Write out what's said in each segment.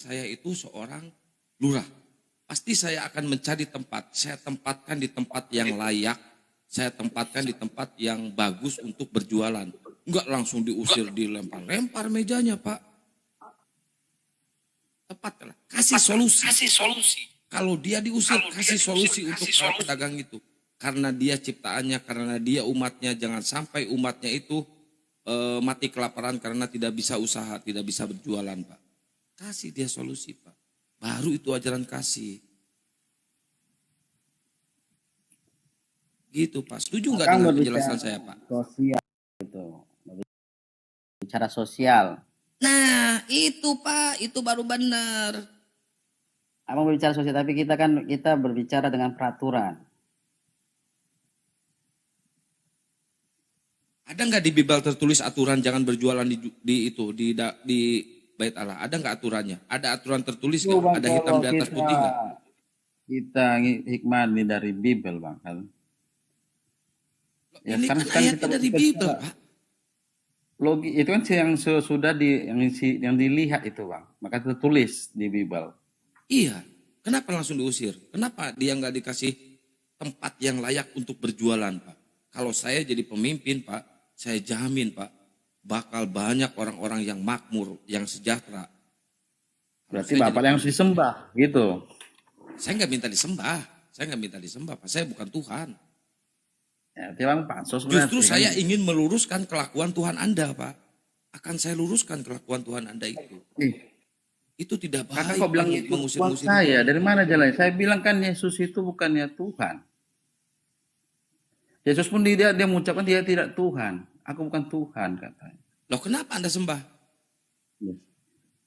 saya itu seorang lurah. Pasti saya akan mencari tempat. Saya tempatkan di tempat yang layak. Saya tempatkan di tempat yang bagus untuk berjualan. Enggak langsung diusir, dilempar-lempar mejanya, Pak. Tepatlah. Kasih solusi. Kalau dia diusir, kasih solusi untuk para pedagang itu. Karena dia ciptaannya, karena dia umatnya. Jangan sampai umatnya itu mati kelaparan karena tidak bisa usaha, tidak bisa berjualan, Pak. Kasih dia solusi, Pak. Baru itu ajaran kasih. Gitu, Pak. Setuju nggak dengan penjelasan saya, Pak? Sosial itu. Bicara sosial. Nah, itu Pak, itu baru benar. Abang berbicara sosial, tapi kita berbicara dengan peraturan. Ada nggak di Bible tertulis aturan jangan berjualan di Bait Allah? Ada nggak aturannya? Ada aturan tertulis nggak? Ada hitam di atas putih nggak? Kita hikmah ini dari Bible, Bang. Kan? Ya, ini kan ayatnya dari Bible, Pak. Logi itu kan yang sudah yang dilihat itu, Bang. Maka tertulis di Bible. Iya. Kenapa langsung diusir? Kenapa dia nggak dikasih tempat yang layak untuk berjualan, Pak? Kalau saya jadi pemimpin, Pak, saya jamin, Pak, bakal banyak orang-orang yang makmur, yang sejahtera. Berarti Bapak yang harus disembah, gitu. Saya nggak minta disembah, Pak. Saya bukan Tuhan. Ya, Bang, pansos justru saya ingin meluruskan kelakuan Tuhan Anda, Pak. Akan saya luruskan kelakuan Tuhan Anda itu. Itu tidak baik. Kakak kok bilang mengusir-ngusir saya? Dari mana jalannya? Saya bilang kan Yesus itu bukannya Tuhan. Yesus pun dia mengucapkan dia tidak Tuhan. Aku bukan Tuhan, katanya. Loh, kenapa Anda sembah? Yes.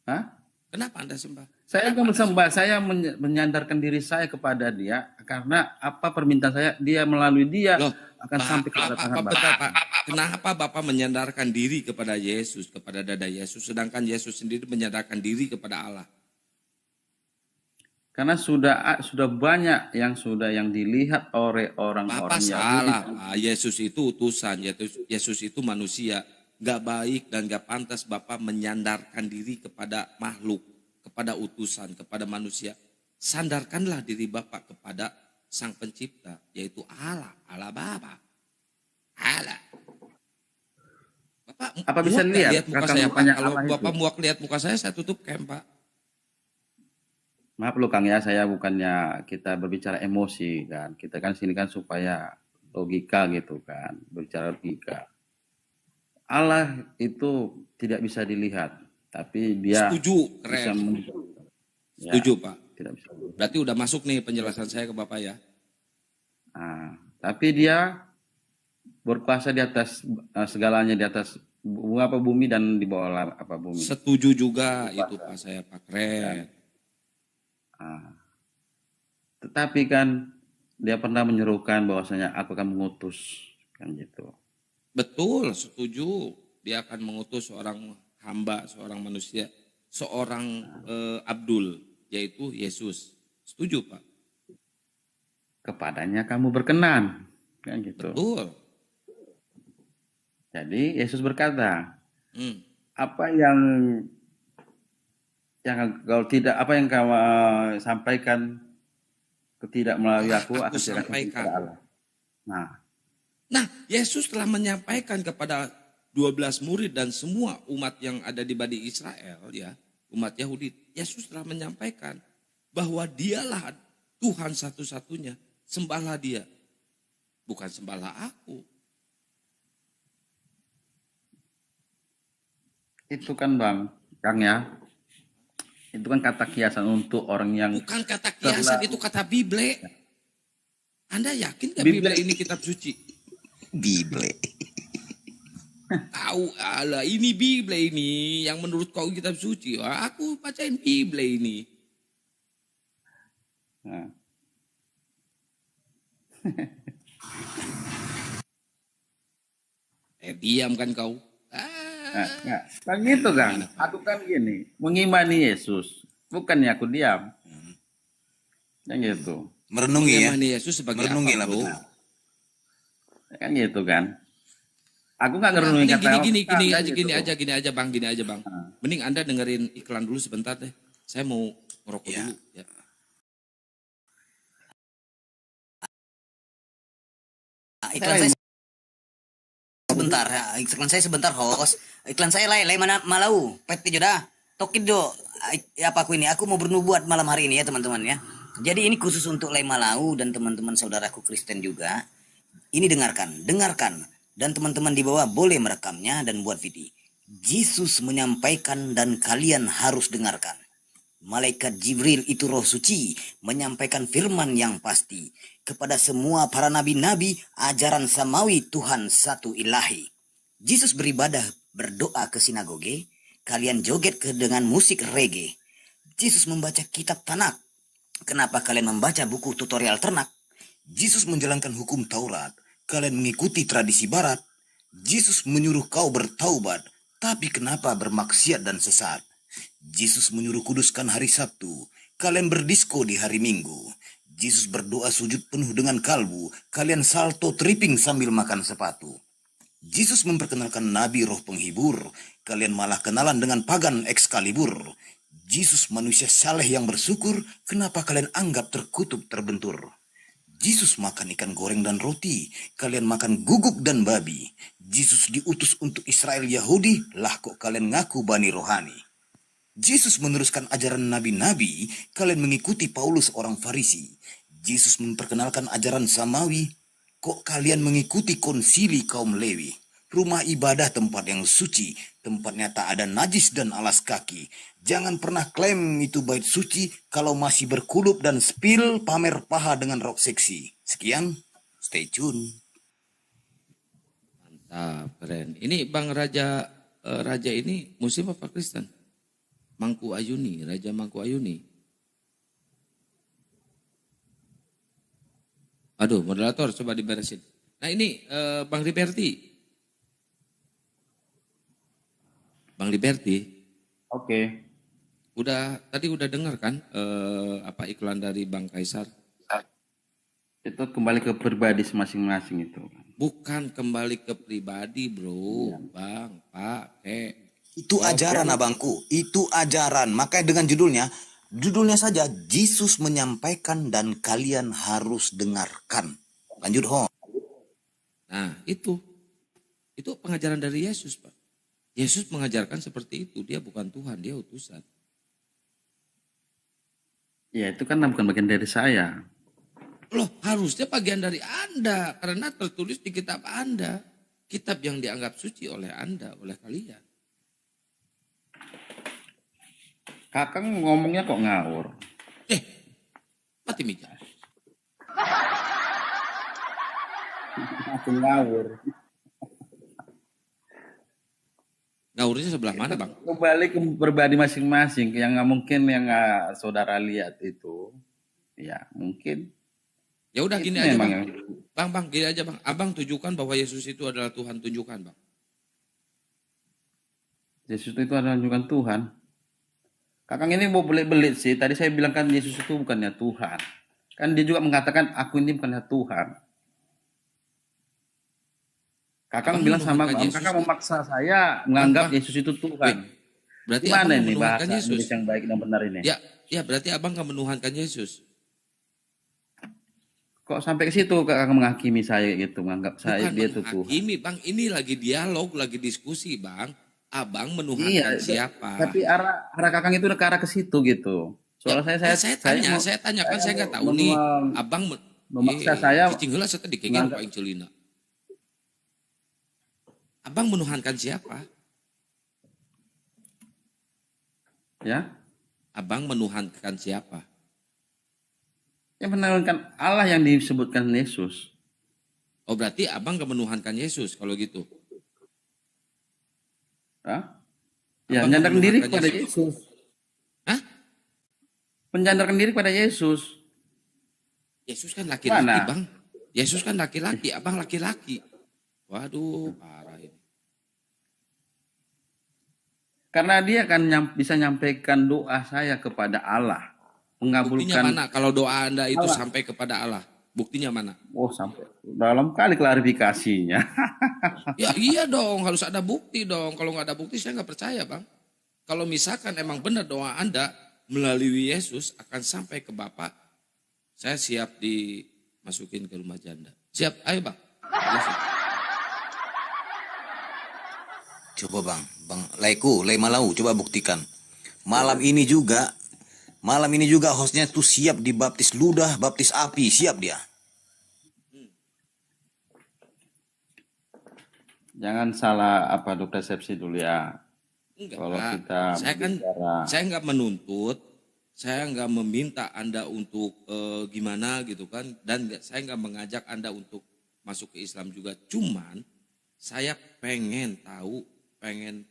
Hah? Kenapa Anda sembah? Saya akan sembah, saya menyandarkan diri saya kepada dia karena apa permintaan saya, dia melalui dia akan sampai kepada tangan Bapak. Kenapa Bapak menyandarkan diri kepada Yesus, kepada dada Yesus, sedangkan Yesus sendiri menyandarkan diri kepada Allah? Karena sudah banyak yang dilihat oleh orang-orang Yahudi. Salah, Pak. Yesus itu utusan, Yesus itu manusia. Gak baik dan gak pantas Bapak menyandarkan diri kepada makhluk, kepada utusan, kepada manusia. Sandarkanlah diri Bapak kepada Sang Pencipta, yaitu Allah, Allah Bapa. Allah. Bapak, apa bisa lihat muka saya, Pak? Kalau Bapak muak lihat muka saya tutup cam, Pak. Maaf loh Kang ya, saya bukannya kita berbicara emosi kan. Kita kan sini kan supaya logika gitu kan, berbicara logika. Allah itu tidak bisa dilihat, tapi dia setuju, keren. Setuju, ya, Pak. Tidak bisa. Berarti udah masuk nih penjelasan saya ke Bapak ya. Nah, tapi dia berkuasa di atas segalanya, di atas bumi dan di bawah bumi. Setuju juga itu Pak saya, Pak, keren. Nah, tetapi kan dia pernah menyerukan bahwasanya aku akan mengutus kan gitu. Betul, setuju. Dia akan mengutus seorang hamba, seorang manusia, seorang Abdul, yaitu Yesus. Setuju, Pak? Kepadanya kamu berkenan, kan gitu. Betul. Jadi Yesus berkata, apa yang kalau tidak, apa yang kau sampaikan tidak melalui aku akan sampaikan kepada Allah. Nah, Yesus telah menyampaikan kepada 12 murid dan semua umat yang ada di Bani Israel, ya, umat Yahudi. Yesus telah menyampaikan bahwa dialah Tuhan satu-satunya. Sembahlah dia. Bukan sembahlah aku. Itu kan Kang ya. Itu kan kata kiasan untuk orang yang... Bukan kata kiasan, itu kata Bible. Anda yakin gak Bible ini kitab suci? Bible. Tahu, ala ini Bible ini yang menurut kau kitab suci. Wah, aku bacain Bible ini. Nah. Diam kan kau. Kan gitu kan. Aku kan gini, mengimani Yesus. Bukannya aku diam. Yang gitu. Merenungi ya. Mengimani Yesus sebagai merenungi apa, lah, betul. Kan gitu kan. Aku nggak ngerenungin kata gini aja bang. Mending Anda dengerin iklan dulu sebentar deh. Saya mau ngerokok Ya. dulu ya. Iklan saya sebentar, ya. Iklan saya sebentar, host. Iklan saya lay mana malau, pet joda. Tokid do, apa aku ini? Aku mau bernubuat malam hari ini ya teman-teman ya. Jadi ini khusus untuk lay Malau dan teman-teman saudaraku Kristen juga. Ini dengarkan. Dan teman-teman di bawah boleh merekamnya dan buat video. Yesus menyampaikan dan kalian harus dengarkan. Malaikat Jibril itu roh suci menyampaikan firman yang pasti kepada semua para nabi-nabi ajaran samawi Tuhan satu ilahi. Yesus beribadah berdoa ke sinagoge, kalian joget dengan musik reggae. Yesus membaca kitab Tanakh. Kenapa kalian membaca buku tutorial ternak? Yesus menjalankan hukum Taurat, kalian mengikuti tradisi barat. Yesus menyuruh kau bertaubat, tapi kenapa bermaksiat dan sesat? Yesus menyuruh kuduskan hari Sabtu, kalian berdisko di hari Minggu. Yesus berdoa sujud penuh dengan kalbu, kalian salto tripping sambil makan sepatu. Yesus memperkenalkan nabi roh penghibur, kalian malah kenalan dengan pagan Excalibur. Yesus manusia saleh yang bersyukur, kenapa kalian anggap terkutuk terbentur? Yesus makan ikan goreng dan roti, kalian makan guguk dan babi. Yesus diutus untuk Israel Yahudi, lah kok kalian ngaku bani rohani. Yesus meneruskan ajaran nabi-nabi, kalian mengikuti Paulus orang Farisi. Yesus memperkenalkan ajaran samawi, kok kalian mengikuti konsili kaum Lewi. Rumah ibadah tempat yang suci, tempatnya tak ada najis dan alas kaki. Jangan pernah klaim itu bait suci kalau masih berkulup dan spill pamer paha dengan rok seksi. Sekian, stay tune. Mantap, keren. Ini Bang Raja Raja ini Muslim apa Kristen? Mangku Ayuni, Raja Mangku Ayuni. Aduh, moderator coba diberesin. Nah ini Bang Liberty. Bang Liberty, Oke. tadi udah dengar kan apa iklan dari Bang Kaisar? Itu kembali ke pribadi masing-masing itu. Bukan kembali ke pribadi, bro, Bang, Pak, Itu ajaran abangku, itu ajaran. Makanya dengan judulnya saja, Yesus menyampaikan dan kalian harus dengarkan. Lanjut, Ho. Nah itu pengajaran dari Yesus, Pak. Yesus mengajarkan seperti itu, dia bukan Tuhan, dia utusan. Ya itu kan bukan bagian dari saya. Loh harusnya bagian dari Anda, karena tertulis di kitab Anda. Kitab yang dianggap suci oleh Anda, oleh kalian. Kakang ngomongnya kok ngawur. Mati meja. Aku ngawur. Ngawurnya sebelah mana, Bang? Kembali ke pribadi masing-masing yang nggak mungkin yang nggak saudara lihat itu. Ya mungkin. Ya udah gini Itu aja, memang Bang. yang- Bang, gini aja, Bang. Abang tunjukkan bahwa Yesus itu adalah Tuhan, tunjukkan, Bang. Yesus itu adalah junjungan Tuhan. Kakang ini mau belit-belit sih. Tadi saya bilang kan Yesus itu bukannya Tuhan. Kan dia juga mengatakan aku ini bukannya Tuhan. Kakang Abang bilang sama menuhankan Yesus. kakang memaksa saya menganggap Bang. Yesus itu Tuhan. Berarti Gimana abang ini menuhankan bahasa Yesus. Indonesia yang baik dan benar ini? Ya berarti abang kan menuhankan Yesus. Kok sampai ke situ kakang menghakimi saya gitu, menganggap saya Bukan dia itu Tuhan. menghakimi, Bang. Ini lagi dialog, lagi diskusi, Bang. Abang menuhankan Iya, siapa? tapi arah kakang itu ke arah ke situ gitu. Soalnya saya tanya kan saya nggak tahu nih. Abang memaksa saya cicing heula saya tadi kayaknya menganggap- paling celina. Abang menuhankan siapa? ya, Abang menuhankan siapa? yang menawarkan Allah yang disebutkan Yesus. Oh berarti abang gak menuhankan Yesus kalau gitu. Hah? Ya, Abang menyandarkan diri menuhankan kepada Yesus. Yesus. Hah? Menyandarkan diri pada Yesus. Yesus kan laki-laki, Mana? Bang. Yesus kan laki-laki, abang laki-laki. Waduh, parah ini. Karena dia kan bisa nyampaikan doa saya kepada Allah. Buktinya Mengabulkan. mana kalau doa Anda itu Allah. sampai kepada Allah? Buktinya mana? Oh, sampai dalam kali klarifikasinya. Ya iya dong, harus ada bukti dong. Kalau nggak ada bukti saya nggak percaya, Bang. Kalau misalkan emang benar doa Anda melalui Yesus akan sampai ke Bapa, saya siap dimasukin ke rumah janda. Siap, ayo Bang. Coba Bang Laiku, Lai Malau, coba buktikan. Malam ini juga hostnya tuh siap dibaptis ludah, baptis api, siap dia. Jangan salah persepsi dulu ya. Enggak, Kalau Pak. kita saya nggak menuntut, saya nggak meminta Anda untuk gimana gitu kan, dan saya nggak mengajak Anda untuk masuk ke Islam juga. Cuman saya pengen tahu, pengen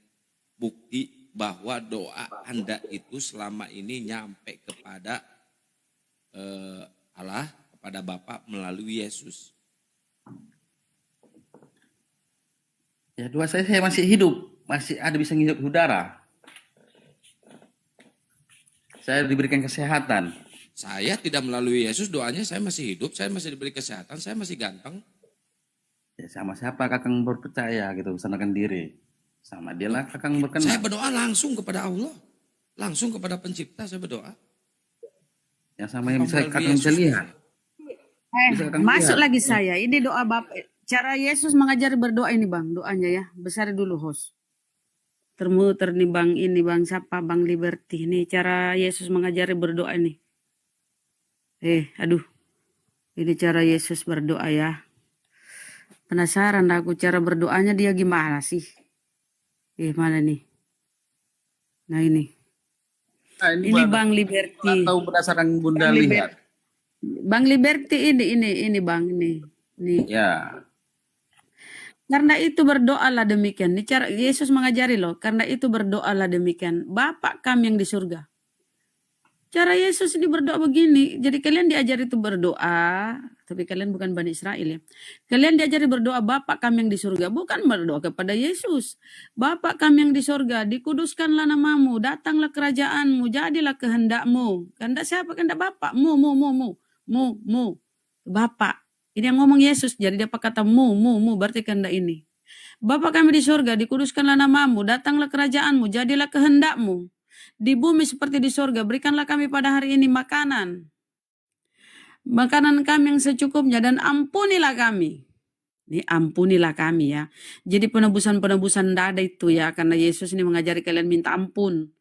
bukti bahwa doa Anda itu selama ini nyampe kepada Allah, kepada Bapa melalui Yesus. Ya doa saya masih hidup, masih ada bisa ngirup udara. Saya diberikan kesehatan. Saya tidak melalui Yesus, doanya saya masih hidup, saya masih diberi kesehatan, saya masih ganteng. Ya sama siapa kakang berpercaya gitu, usahakan diri. Sama dia lah kakang berkenan. Saya berdoa langsung kepada Allah, langsung kepada pencipta saya berdoa. Yang sama yang bisa kakang bisa lihat. Bisa kakang Masuk lihat. lagi saya. Ini doa Bapak. Cara Yesus mengajari berdoa ini Bang, doanya ya. Besar dulu host. Termuter nih Bang, ini Bang siapa Bang Liberty. Ini cara Yesus mengajari berdoa ini. Aduh. Ini cara Yesus berdoa ya. Penasaran aku cara berdoanya dia gimana sih? Mana nih? Nah ini. Nah, Ini Bang Liberty. Tahu berdasarkan Bunda Bang lihat. Bang Liberty ini Bang ini. Ya. Karena itu berdoalah demikian. Ini cara Yesus mengajari loh. Karena itu berdoalah demikian. Bapa kami yang di surga. Cara Yesus ini berdoa begini. Jadi kalian diajari itu berdoa. Tapi kalian bukan Bani Israel ya. Kalian diajari berdoa Bapa kami yang di surga. Bukan berdoa kepada Yesus. Bapa kami yang di surga. Dikuduskanlah namamu. Datanglah kerajaanmu. Jadilah kehendakmu. Kehendak siapa? Kehendak Bapa. Mu. Bapa. Ini yang ngomong Yesus. Jadi dia pakai kata mu. Berarti kehendak ini. Bapa kami di surga. Dikuduskanlah namamu. Datanglah kerajaanmu. Jadilah kehendakmu. Di bumi seperti di surga. Berikanlah kami pada hari ini makanan. Makanan kami yang secukupnya. Dan ampunilah kami. Ini ampunilah kami ya. Jadi penebusan-penebusan dada itu ya. Karena Yesus ini mengajari kalian minta ampun.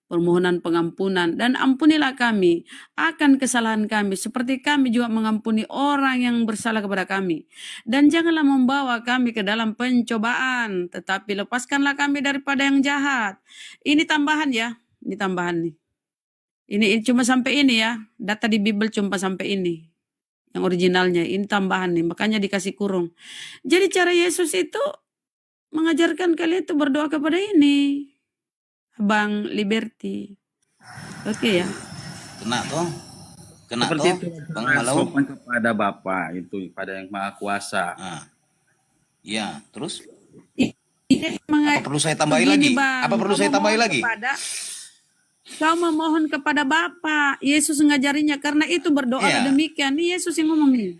Permohonan pengampunan. Dan ampunilah kami akan kesalahan kami. Seperti kami juga mengampuni orang yang bersalah kepada kami. Dan janganlah membawa kami ke dalam pencobaan. Tetapi lepaskanlah kami daripada yang jahat. Ini tambahan ya. Ini tambahan nih. Ini cuma sampai ini ya. Data di Bible cuma sampai ini. Yang originalnya. Ini tambahan nih. Makanya dikasih kurung. Jadi cara Yesus itu mengajarkan kalian itu berdoa kepada ini. Bang Liberty. Oke ya. Kena toh Seperti itu Bang Malau. sopan kepada Bapa itu, pada yang Maha Kuasa. Ya, terus Ini apa perlu saya tambahin lagi? Apa perlu saya tambahin lagi? Kau memohon kepada Bapa. Yesus ngajarinya karena itu berdoa Iya. demikian. Ini Yesus yang ngomong nih.